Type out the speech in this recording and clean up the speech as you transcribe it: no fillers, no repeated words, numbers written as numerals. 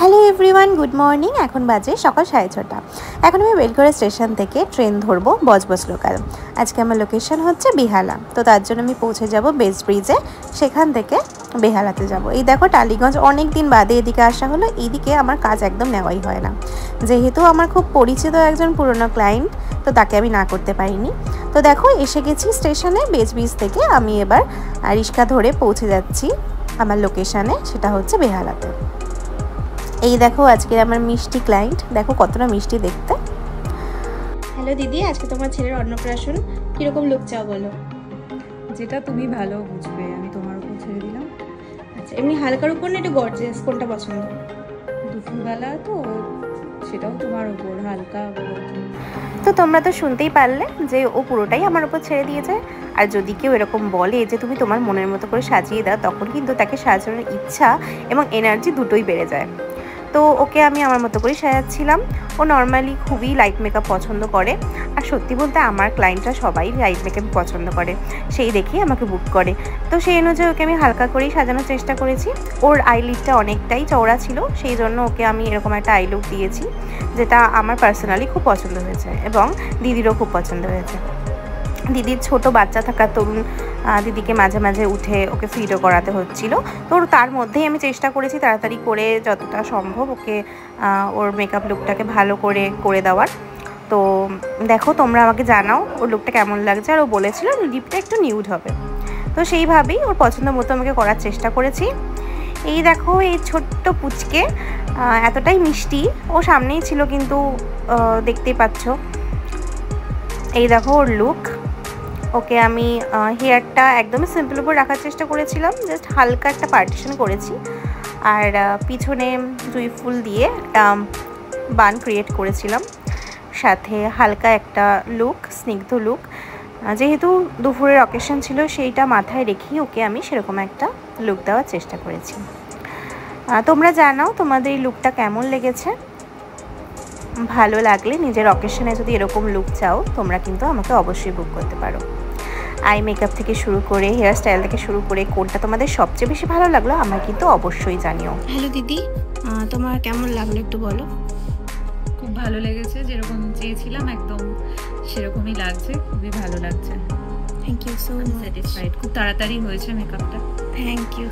Hello everyone, good morning. এখন বাজে সকাল 6:30। এখন আমি বেলঘড়া স্টেশন থেকে ট্রেন ধরবো বজবজ লোকাল। আজকে আমার লোকেশন হচ্ছে বেহালা, তো তার জন্য আমি পৌঁছে যাব বেস্ট ব্রিজে, সেখান থেকে বেহালাতে যাব। এই দেখো টালিগঞ্জ, অনেক দিন বাদে এদিকে আসা হলো। এইদিকে আমার কাজ একদম নেওয়াই হয় না, যেহেতু আমার খুব পরিচিত একজন পুরনো ক্লায়েন্ট, তো তাকে আমি না করতে পারিনি। তো দেখো এসে গেছি স্টেশনে। বেস্ট ব্রিজ থেকে আমি এবার রিক্সা ধরে পৌঁছে যাচ্ছি আমার লোকেশানে, সেটা হচ্ছে বেহালাতে। এই দেখো আজকে আমার মিষ্টি ক্লায়েন্ট, দেখো কতটা মিষ্টি দেখতে। হ্যালো দিদি, আজকে তোমার ছেলের অন্নপ্রাশন, কিরকম লুক চাও বলো? যেটা তুমি ভালো বুঝবে, আমি তোমার উপর ছেড়ে দিলাম। আচ্ছা, এমনি হালকার উপর না একটু গর্জিয়াস, কোনটা পছন্দ? দুপুরবেলা তো সেটাও তোমার উপর, হালকা। তো তোমরা তো শুনতেই পারলে যে ও পুরোটাই আমার উপর ছেড়ে দিয়েছে। আর যদি কেউ এরকম বলে যে তুমি তোমার মনের মতো করে সাজিয়ে দাও, তখন কিন্তু তাকে সাজানোর ইচ্ছা এবং এনার্জি দুটোই বেড়ে যায়। তো ওকে আমি আমার মতো করেই সাজাচ্ছিলাম। ও নর্মালি খুবই লাইট মেকআপ পছন্দ করে, আর সত্যি বলতে আমার ক্লায়েন্টরা সবাই লাইট মেকআপ পছন্দ করে, সেই দেখেই আমাকে বুক করে। তো সেই অনুযায়ী ওকে আমি হালকা করেই সাজানোর চেষ্টা করেছি। ওর আইলিডটা অনেকটাই চওড়া ছিল, সেই জন্য ওকে আমি এরকম একটা আই লুক দিয়েছি, যেটা আমার পার্সোনালি খুব পছন্দ হয়েছে এবং দিদিরও খুব পছন্দ হয়েছে। দিদির ছোট বাচ্চা থাকা তরুণ দিদিকে মাঝে মাঝে উঠে ওকে ফিডও করাতে হচ্ছিল। তো তার মধ্যেই আমি চেষ্টা করেছি তাড়াতাড়ি করে যতটা সম্ভব ওকে ওর মেকআপ লুকটাকে ভালো করে দেওয়ার। তো দেখো তোমরা আমাকে জানাও ওর লুকটা কেমন লাগছে। আর ও বলেছিল লিপটা একটু নিউড হবে, তো সেইভাবেই ওর পছন্দ মতো আমাকে করার চেষ্টা করেছি। এই দেখো এই ছোট্ট পুচকে এতটাই মিষ্টি, ও সামনেই ছিল কিন্তু দেখতেই পাচ্ছ। এই দেখো ওর লুক। ওকে আমি হেয়ারটা একদমই সিম্পল উপর রাখার চেষ্টা করেছিলাম, জাস্ট হালকা একটা পার্টিশন করেছি, আর পিছনে জুঁই ফুল দিয়ে একটা বান ক্রিয়েট করেছিলাম, সাথে হালকা একটা লুক, স্নিগ্ধ লুক। যেহেতু দুপুরের অকেশন ছিল, সেইটা মাথায় রেখেই ওকে আমি সেরকম একটা লুক দেওয়ার চেষ্টা করেছি। তোমরা জানাও তোমাদের এই লুকটা কেমন লেগেছে। ভালো লাগলে নিজের অকেশনে যদি এরকম লুক চাও, তোমরা কিন্তু আমাকে অবশ্যই বুক করতে পারো। আই মেকআপ থেকে শুরু করে হেয়ার স্টাইল থেকে শুরু করে কোনটা তোমাদের সবচেয়ে বেশি ভালো লাগলো আমার কিন্তু অবশ্যই জানিও। হ্যালো দিদি, তোমার কেমন লাগলো একটু বলো। খুব ভালো লেগেছে, যেরকম চেয়েছিলাম একদম সেরকমই লাগছে, খুবই ভালো লাগছে। Thank you so much. Satisfied, খুব তাড়াতাড়ি হয়েছে মেকআপটা। Thank you.